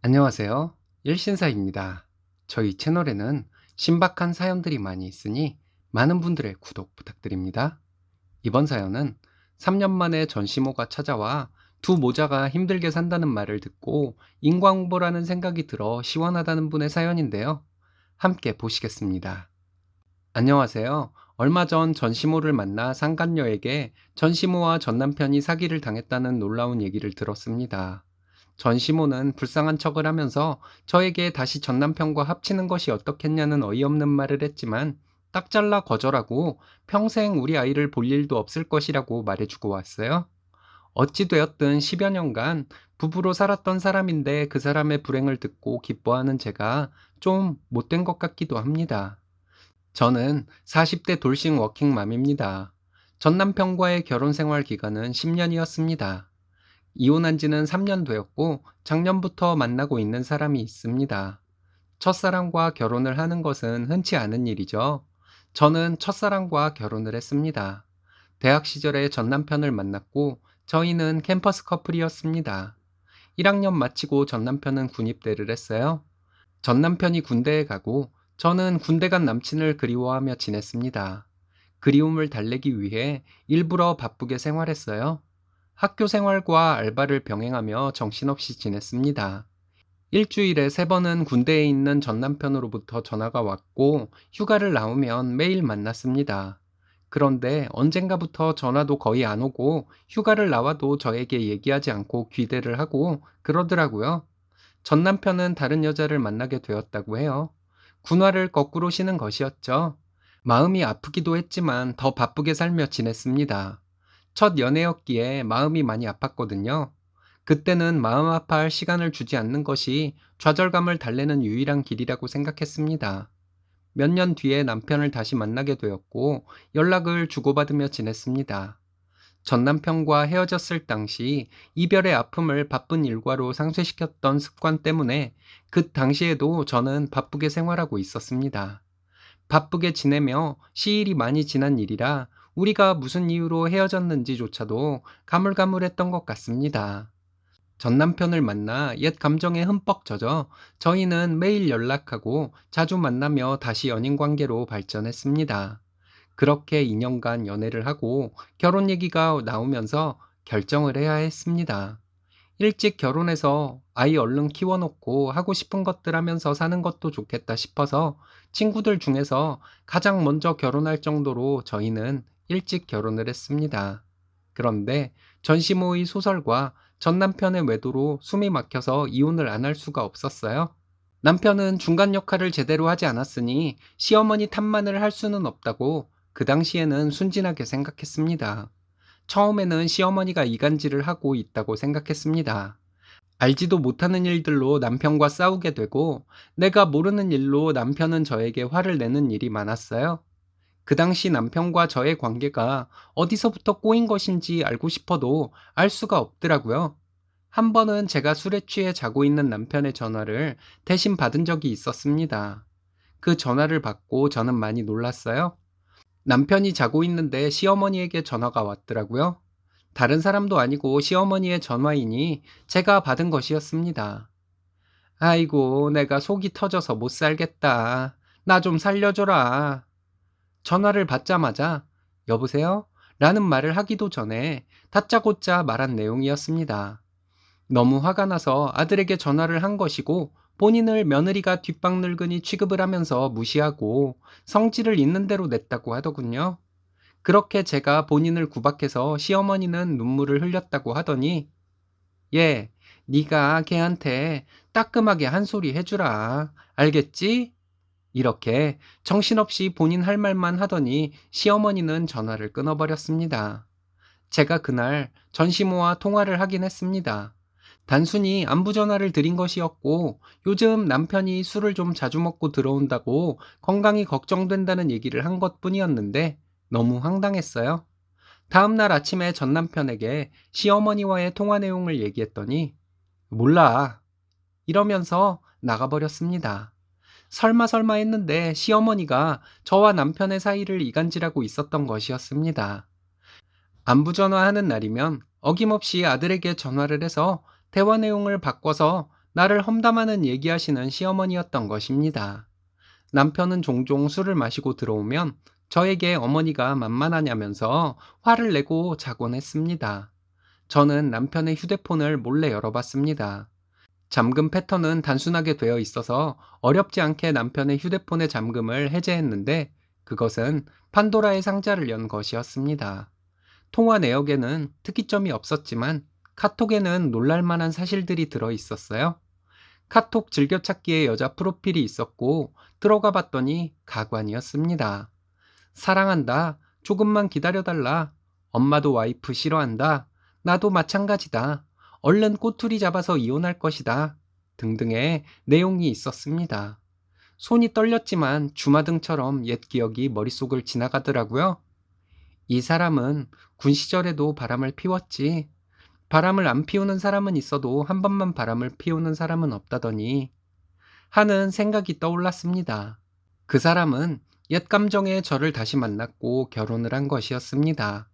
안녕하세요. 일신사입니다. 저희 채널에는 신박한 사연들이 많이 있으니 많은 분들의 구독 부탁드립니다. 이번 사연은 3년 만에 전시모가 찾아와 두 모자가 힘들게 산다는 말을 듣고 인과응보라는 생각이 들어 시원하다는 분의 사연인데요. 함께 보시겠습니다. 안녕하세요. 얼마 전 전시모를 만나 상간녀에게 전시모와 전 남편이 사기를 당했다는 놀라운 얘기를 들었습니다. 전시모는 불쌍한 척을 하면서 저에게 다시 전 남편과 합치는 것이 어떻겠냐는 어이없는 말을 했지만 딱 잘라 거절하고 평생 우리 아이를 볼 일도 없을 것이라고 말해주고 왔어요. 어찌 되었든 10여 년간 부부로 살았던 사람인데 그 사람의 불행을 듣고 기뻐하는 제가 좀 못된 것 같기도 합니다. 저는 40대 돌싱 워킹맘입니다. 전 남편과의 결혼 생활 기간은 10년이었습니다. 이혼한 지는 3년 되었고 작년부터 만나고 있는 사람이 있습니다. 첫사랑과 결혼을 하는 것은 흔치 않은 일이죠. 저는 첫사랑과 결혼을 했습니다. 대학 시절에 전 남편을 만났고 저희는 캠퍼스 커플이었습니다. 1학년 마치고 전 남편은 군입대를 했어요. 전 남편이 군대에 가고 저는 군대 간 남친을 그리워하며 지냈습니다. 그리움을 달래기 위해 일부러 바쁘게 생활했어요. 학교 생활과 알바를 병행하며 정신없이 지냈습니다. 일주일에 3번은 군대에 있는 전 남편으로부터 전화가 왔고 휴가를 나오면 매일 만났습니다. 그런데 언젠가부터 전화도 거의 안 오고 휴가를 나와도 저에게 얘기하지 않고 귀대를 하고 그러더라고요. 전 남편은 다른 여자를 만나게 되었다고 해요. 군화를 거꾸로 신은 것이었죠. 마음이 아프기도 했지만 더 바쁘게 살며 지냈습니다. 첫 연애였기에 마음이 많이 아팠거든요. 그때는 마음 아파할 시간을 주지 않는 것이 좌절감을 달래는 유일한 길이라고 생각했습니다. 몇 년 뒤에 남편을 다시 만나게 되었고 연락을 주고받으며 지냈습니다. 전 남편과 헤어졌을 당시 이별의 아픔을 바쁜 일과로 상쇄시켰던 습관 때문에 그 당시에도 저는 바쁘게 생활하고 있었습니다. 바쁘게 지내며 시일이 많이 지난 일이라 우리가 무슨 이유로 헤어졌는지조차도 가물가물했던 것 같습니다. 전 남편을 만나 옛 감정에 흠뻑 젖어 저희는 매일 연락하고 자주 만나며 다시 연인 관계로 발전했습니다. 그렇게 2년간 연애를 하고 결혼 얘기가 나오면서 결정을 해야 했습니다. 일찍 결혼해서 아이 얼른 키워놓고 하고 싶은 것들 하면서 사는 것도 좋겠다 싶어서 친구들 중에서 가장 먼저 결혼할 정도로 저희는 일찍 결혼을 했습니다. 그런데 전시모의 소설과 전 남편의 외도로 숨이 막혀서 이혼을 안 할 수가 없었어요. 남편은 중간 역할을 제대로 하지 않았으니 시어머니 탓만을 할 수는 없다고 그 당시에는 순진하게 생각했습니다. 처음에는 시어머니가 이간질을 하고 있다고 생각했습니다. 알지도 못하는 일들로 남편과 싸우게 되고 내가 모르는 일로 남편은 저에게 화를 내는 일이 많았어요. 그 당시 남편과 저의 관계가 어디서부터 꼬인 것인지 알고 싶어도 알 수가 없더라고요. 한 번은 제가 술에 취해 자고 있는 남편의 전화를 대신 받은 적이 있었습니다. 그 전화를 받고 저는 많이 놀랐어요. 남편이 자고 있는데 시어머니에게 전화가 왔더라고요. 다른 사람도 아니고 시어머니의 전화이니 제가 받은 것이었습니다. 아이고, 내가 속이 터져서 못 살겠다. 나 좀 살려줘라. 전화를 받자마자 여보세요? 라는 말을 하기도 전에 다짜고짜 말한 내용이었습니다. 너무 화가 나서 아들에게 전화를 한 것이고 본인을 며느리가 뒷방늙은이 취급을 하면서 무시하고 성질을 있는 대로 냈다고 하더군요. 그렇게 제가 본인을 구박해서 시어머니는 눈물을 흘렸다고 하더니 얘, 네가 걔한테 따끔하게 한 소리 해주라. 알겠지? 이렇게 정신없이 본인 할 말만 하더니 시어머니는 전화를 끊어버렸습니다. 제가 그날 전시모와 통화를 하긴 했습니다. 단순히 안부 전화를 드린 것이었고 요즘 남편이 술을 좀 자주 먹고 들어온다고 건강이 걱정된다는 얘기를 한 것뿐이었는데 너무 황당했어요. 다음날 아침에 전 남편에게 시어머니와의 통화 내용을 얘기했더니 몰라 이러면서 나가버렸습니다. 설마 했는데 시어머니가 저와 남편의 사이를 이간질하고 있었던 것이었습니다. 안부 전화하는 날이면 어김없이 아들에게 전화를 해서 대화 내용을 바꿔서 나를 험담하는 얘기하시는 시어머니였던 것입니다. 남편은 종종 술을 마시고 들어오면 저에게 어머니가 만만하냐면서 화를 내고 자곤 했습니다. 저는 남편의 휴대폰을 몰래 열어봤습니다. 잠금 패턴은 단순하게 되어 있어서 어렵지 않게 남편의 휴대폰의 잠금을 해제했는데 그것은 판도라의 상자를 연 것이었습니다. 통화 내역에는 특이점이 없었지만 카톡에는 놀랄만한 사실들이 들어 있었어요. 카톡 즐겨찾기에 여자 프로필이 있었고 들어가 봤더니 가관이었습니다. 사랑한다. 조금만 기다려달라. 엄마도 와이프 싫어한다. 나도 마찬가지다. 얼른 꼬투리 잡아서 이혼할 것이다. 등등의 내용이 있었습니다. 손이 떨렸지만 주마등처럼 옛 기억이 머릿속을 지나가더라고요. 이 사람은 군 시절에도 바람을 피웠지. 바람을 안 피우는 사람은 있어도 한 번만 바람을 피우는 사람은 없다더니 하는 생각이 떠올랐습니다. 그 사람은 옛 감정에 저를 다시 만났고 결혼을 한 것이었습니다.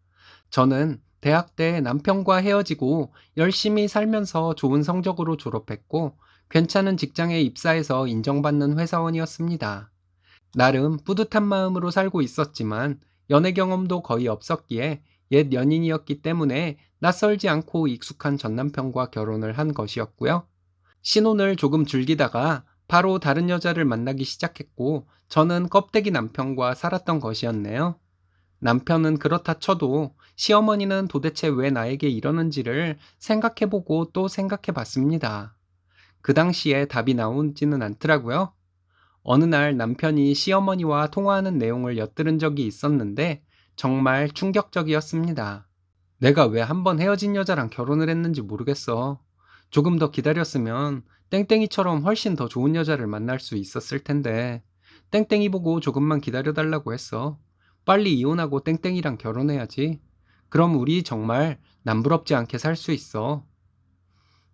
저는 대학 때 남편과 헤어지고 열심히 살면서 좋은 성적으로 졸업했고 괜찮은 직장에 입사해서 인정받는 회사원이었습니다. 나름 뿌듯한 마음으로 살고 있었지만 연애 경험도 거의 없었기에 옛 연인이었기 때문에 낯설지 않고 익숙한 전 남편과 결혼을 한 것이었고요. 신혼을 조금 즐기다가 바로 다른 여자를 만나기 시작했고 저는 껍데기 남편과 살았던 것이었네요. 남편은 그렇다 쳐도 시어머니는 도대체 왜 나에게 이러는지를 생각해보고 또 생각해봤습니다. 그 당시에 답이 나오지는 않더라고요. 어느 날 남편이 시어머니와 통화하는 내용을 엿들은 적이 있었는데 정말 충격적이었습니다. 내가 왜 한 번 헤어진 여자랑 결혼을 했는지 모르겠어. 조금 더 기다렸으면 땡땡이처럼 훨씬 더 좋은 여자를 만날 수 있었을 텐데 땡땡이 보고 조금만 기다려달라고 했어. 빨리 이혼하고 땡땡이랑 결혼해야지. 그럼 우리 정말 남부럽지 않게 살 수 있어.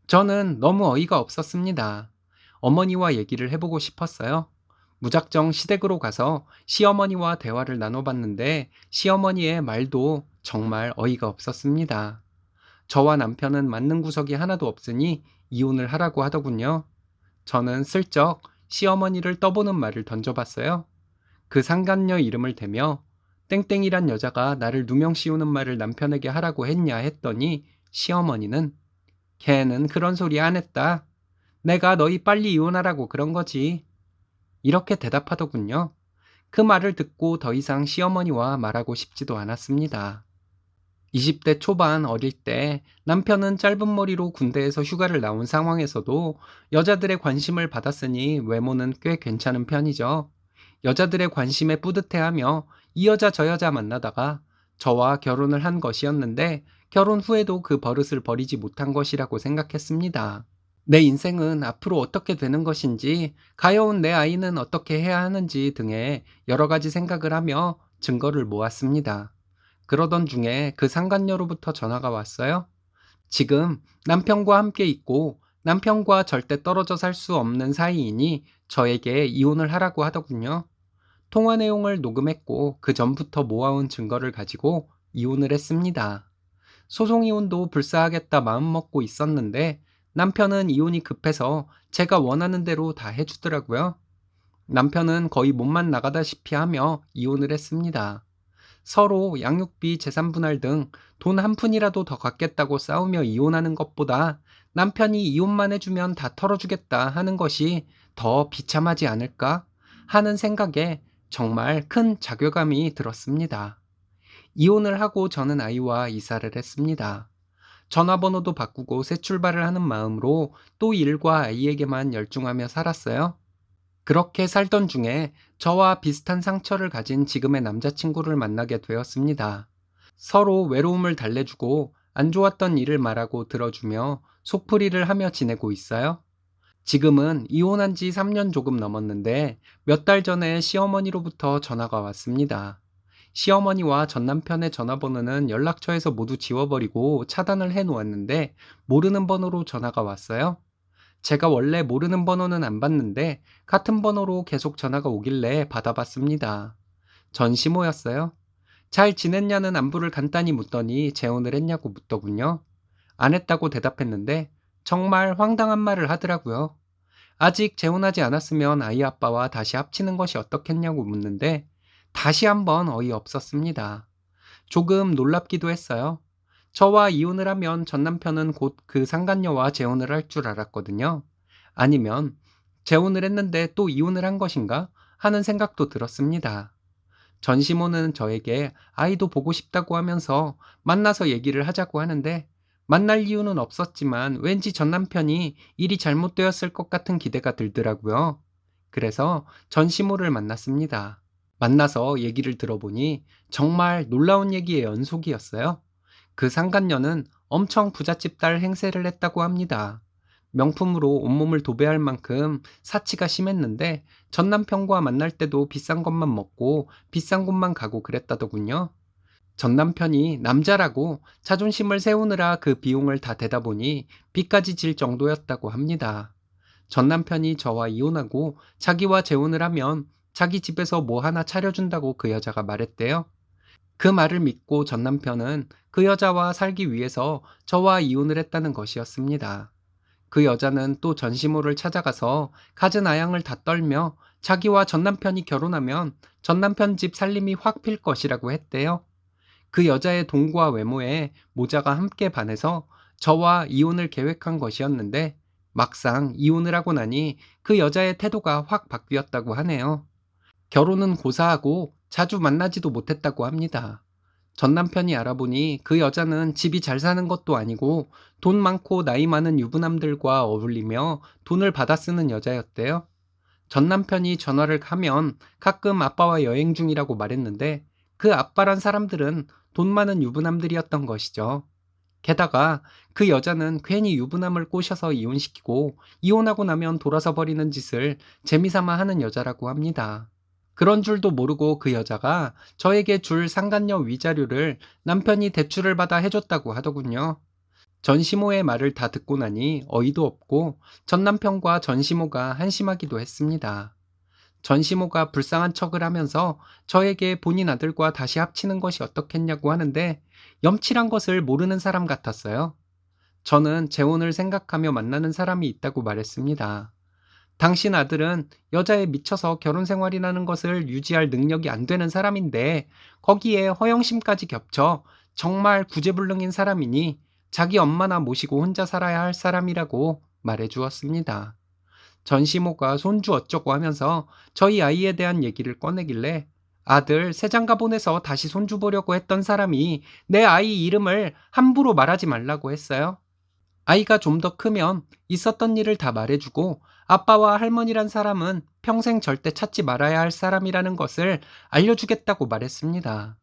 저는 너무 어이가 없었습니다. 어머니와 얘기를 해보고 싶었어요. 무작정 시댁으로 가서 시어머니와 대화를 나눠봤는데 시어머니의 말도 정말 어이가 없었습니다. 저와 남편은 맞는 구석이 하나도 없으니 이혼을 하라고 하더군요. 저는 슬쩍 시어머니를 떠보는 말을 던져봤어요. 그 상간녀 이름을 대며 땡땡이란 여자가 나를 누명 씌우는 말을 남편에게 하라고 했냐 했더니 시어머니는 걔는 그런 소리 안 했다. 내가 너희 빨리 이혼하라고 그런 거지. 이렇게 대답하더군요. 그 말을 듣고 더 이상 시어머니와 말하고 싶지도 않았습니다. 20대 초반 어릴 때 남편은 짧은 머리로 군대에서 휴가를 나온 상황에서도 여자들의 관심을 받았으니 외모는 꽤 괜찮은 편이죠. 여자들의 관심에 뿌듯해하며 이 여자 저 여자 만나다가 저와 결혼을 한 것이었는데 결혼 후에도 그 버릇을 버리지 못한 것이라고 생각했습니다. 내 인생은 앞으로 어떻게 되는 것인지, 가여운 내 아이는 어떻게 해야 하는지 등의 여러 가지 생각을 하며 증거를 모았습니다. 그러던 중에 그 상간녀로부터 전화가 왔어요. 지금 남편과 함께 있고 남편과 절대 떨어져 살 수 없는 사이이니 저에게 이혼을 하라고 하더군요. 통화 내용을 녹음했고 그 전부터 모아온 증거를 가지고 이혼을 했습니다. 소송 이혼도 불사하겠다 마음먹고 있었는데 남편은 이혼이 급해서 제가 원하는 대로 다 해주더라고요. 남편은 거의 몸만 나가다시피 하며 이혼을 했습니다. 서로 양육비, 재산분할 등 돈 한 푼이라도 더 갚겠다고 싸우며 이혼하는 것보다 남편이 이혼만 해주면 다 털어주겠다 하는 것이 더 비참하지 않을까 하는 생각에 정말 큰 자괴감이 들었습니다. 이혼을 하고 저는 아이와 이사를 했습니다. 전화번호도 바꾸고 새 출발을 하는 마음으로 또 일과 아이에게만 열중하며 살았어요. 그렇게 살던 중에 저와 비슷한 상처를 가진 지금의 남자친구를 만나게 되었습니다. 서로 외로움을 달래주고 안 좋았던 일을 말하고 들어주며 속풀이를 하며 지내고 있어요. 지금은 이혼한 지 3년 조금 넘었는데 몇 달 전에 시어머니로부터 전화가 왔습니다. 시어머니와 전 남편의 전화번호는 연락처에서 모두 지워버리고 차단을 해놓았는데 모르는 번호로 전화가 왔어요. 제가 원래 모르는 번호는 안 받는데 같은 번호로 계속 전화가 오길래 받아봤습니다. 전시모였어요. 잘 지냈냐는 안부를 간단히 묻더니 재혼을 했냐고 묻더군요. 안 했다고 대답했는데 정말 황당한 말을 하더라고요. 아직 재혼하지 않았으면 아이 아빠와 다시 합치는 것이 어떻겠냐고 묻는데 다시 한번 어이없었습니다. 조금 놀랍기도 했어요. 저와 이혼을 하면 전 남편은 곧 그 상간녀와 재혼을 할 줄 알았거든요. 아니면 재혼을 했는데 또 이혼을 한 것인가 하는 생각도 들었습니다. 전시모는 저에게 아이도 보고 싶다고 하면서 만나서 얘기를 하자고 하는데 만날 이유는 없었지만 왠지 전 남편이 일이 잘못되었을 것 같은 기대가 들더라고요. 그래서 전시모를 만났습니다. 만나서 얘기를 들어보니 정말 놀라운 얘기의 연속이었어요. 그 상간녀는 엄청 부잣집 딸 행세를 했다고 합니다. 명품으로 온몸을 도배할 만큼 사치가 심했는데 전 남편과 만날 때도 비싼 것만 먹고 비싼 곳만 가고 그랬다더군요. 전 남편이 남자라고 자존심을 세우느라 그 비용을 다 대다 보니 빚까지 질 정도였다고 합니다. 전 남편이 저와 이혼하고 자기와 재혼을 하면 자기 집에서 뭐 하나 차려준다고 그 여자가 말했대요. 그 말을 믿고 전 남편은 그 여자와 살기 위해서 저와 이혼을 했다는 것이었습니다. 그 여자는 또 전시모를 찾아가서 갖은 아양을 다 떨며 자기와 전 남편이 결혼하면 전 남편 집 살림이 확 필 것이라고 했대요. 그 여자의 돈과 외모에 모자가 함께 반해서 저와 이혼을 계획한 것이었는데 막상 이혼을 하고 나니 그 여자의 태도가 확 바뀌었다고 하네요. 결혼은 고사하고 자주 만나지도 못했다고 합니다. 전 남편이 알아보니 그 여자는 집이 잘 사는 것도 아니고 돈 많고 나이 많은 유부남들과 어울리며 돈을 받아 쓰는 여자였대요. 전 남편이 전화를 하면 가끔 아빠와 여행 중이라고 말했는데 그 아빠란 사람들은 돈 많은 유부남들이었던 것이죠. 게다가 그 여자는 괜히 유부남을 꼬셔서 이혼시키고 이혼하고 나면 돌아서 버리는 짓을 재미삼아 하는 여자라고 합니다. 그런 줄도 모르고 그 여자가 저에게 줄 상간녀 위자료를 남편이 대출을 받아 해줬다고 하더군요. 전시모의 말을 다 듣고 나니 어이도 없고 전 남편과 전시모가 한심하기도 했습니다. 전시모가 불쌍한 척을 하면서 저에게 본인 아들과 다시 합치는 것이 어떻겠냐고 하는데 염칠한 것을 모르는 사람 같았어요. 저는 재혼을 생각하며 만나는 사람이 있다고 말했습니다. 당신 아들은 여자에 미쳐서 결혼 생활이라는 것을 유지할 능력이 안 되는 사람인데 거기에 허영심까지 겹쳐 정말 구제불능인 사람이니 자기 엄마나 모시고 혼자 살아야 할 사람이라고 말해 주었습니다. 전시모가 손주 어쩌고 하면서 저희 아이에 대한 얘기를 꺼내길래 아들 새장가 보내서 다시 손주 보려고 했던 사람이 내 아이 이름을 함부로 말하지 말라고 했어요. 아이가 좀 더 크면 있었던 일을 다 말해주고 아빠와 할머니란 사람은 평생 절대 찾지 말아야 할 사람이라는 것을 알려주겠다고 말했습니다.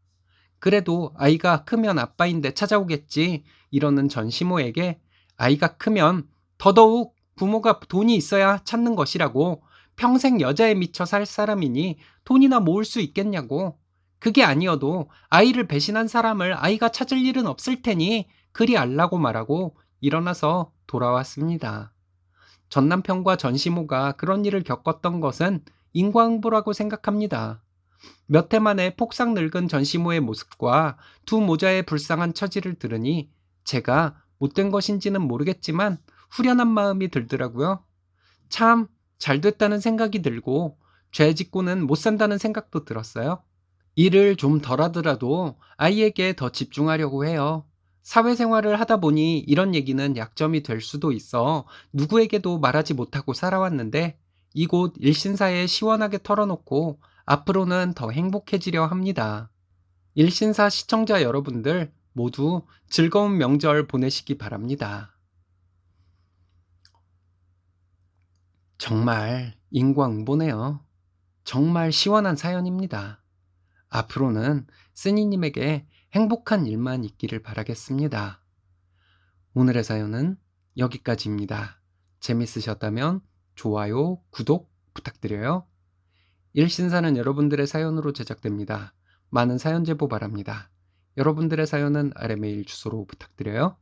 그래도 아이가 크면 아빠인데 찾아오겠지 이러는 전시모에게 아이가 크면 더더욱 부모가 돈이 있어야 찾는 것이라고 평생 여자에 미쳐 살 사람이니 돈이나 모을 수 있겠냐고 그게 아니어도 아이를 배신한 사람을 아이가 찾을 일은 없을 테니 그리 알라고 말하고 일어나서 돌아왔습니다. 전 남편과 전시모가 그런 일을 겪었던 것은 인과응보라고 생각합니다. 몇 해 만에 폭삭 늙은 전시모의 모습과 두 모자의 불쌍한 처지를 들으니 제가 못된 것인지는 모르겠지만 후련한 마음이 들더라고요. 참 잘됐다는 생각이 들고 죄 짓고는 못 산다는 생각도 들었어요. 일을 좀 덜 하더라도 아이에게 더 집중하려고 해요. 사회생활을 하다 보니 이런 얘기는 약점이 될 수도 있어 누구에게도 말하지 못하고 살아왔는데 이곳 일신사에 시원하게 털어놓고 앞으로는 더 행복해지려 합니다. 일신사 시청자 여러분들 모두 즐거운 명절 보내시기 바랍니다. 정말 인과응보네요. 정말 시원한 사연입니다. 앞으로는 쓰니님에게 행복한 일만 있기를 바라겠습니다. 오늘의 사연은 여기까지입니다. 재밌으셨다면 좋아요, 구독 부탁드려요. 일신사는 여러분들의 사연으로 제작됩니다. 많은 사연 제보 바랍니다. 여러분들의 사연은 아래 메일 주소로 부탁드려요.